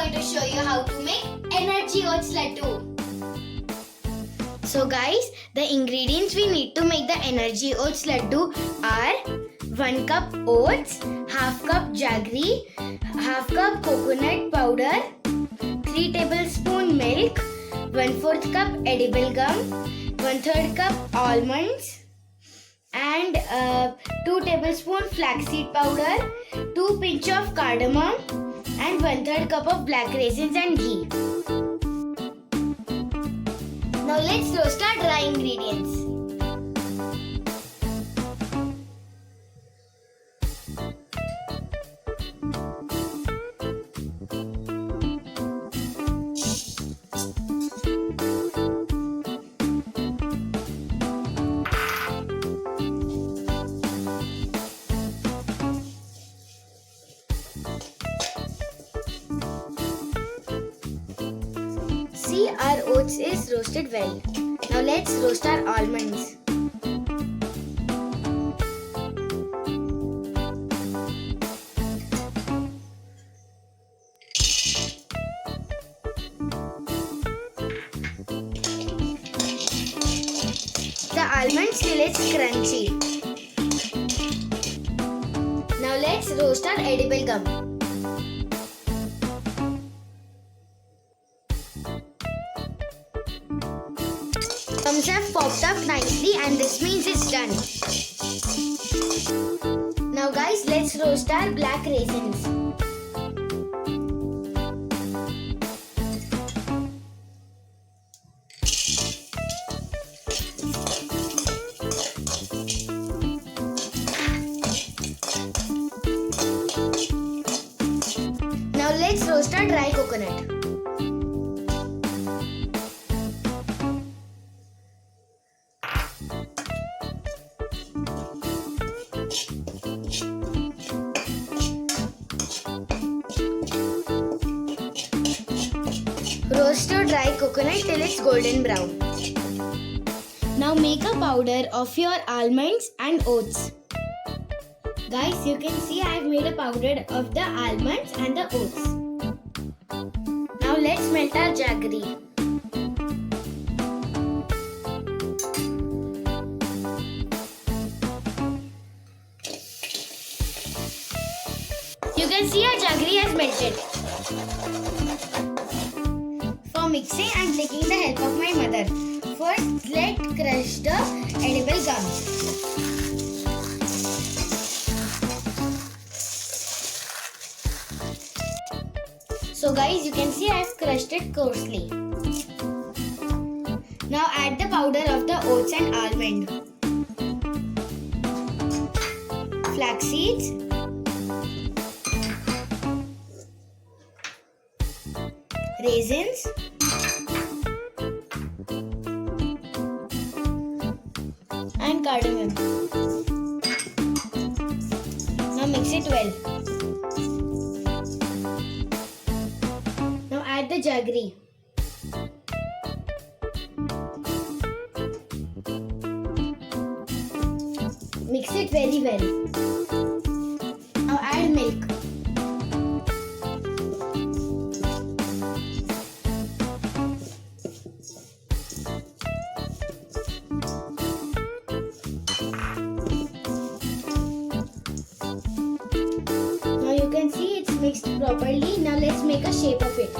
going to show you how to make energy oats laddu. So guys, the ingredients we need to make the energy oats laddu are 1 cup oats, half cup jaggery, half cup coconut powder, 3 tablespoon milk, 1/4 cup edible gum, 1/3 cup almonds, and 2 tablespoon flaxseed powder, 2 pinch of cardamom, and 1/3 cup of black raisins and ghee. Now let's roast our dry ingredients. See, our oats is roasted well. Now let's roast our almonds. The almonds till it's crunchy. Now let's roast our edible gum. Gums have popped up nicely and this means it's done. Now guys, let's roast our black raisins. Now let's roast our dry coconut. Roast your dry coconut till it's golden brown. Now make a powder of your almonds and oats. Guys, you can see I have made a powder of the almonds and the oats. Now let's melt our jaggery. You can see our jaggery has melted. For mixing, I am taking the help of my mother. First, let's crush the edible gum. So guys, you can see I have crushed it coarsely. Now add the powder of the oats and almond, flax seeds, raisins, and cardamom. Now mix it well. Now add the jaggery. Mix it very well. Now add milk. Now you can see it's mixed properly. Now let's make a shape of it.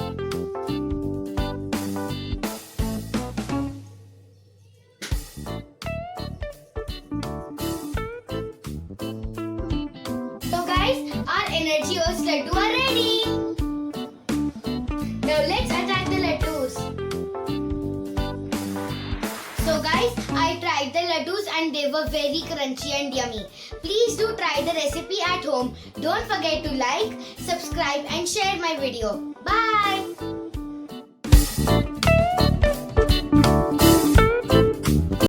So guys, our energy oats laddu are ready. Now let's attack the laddus. So guys, I tried the laddus and they were very crunchy and yummy. Please do try the recipe at home. Don't forget to like, subscribe and share my video. Bye.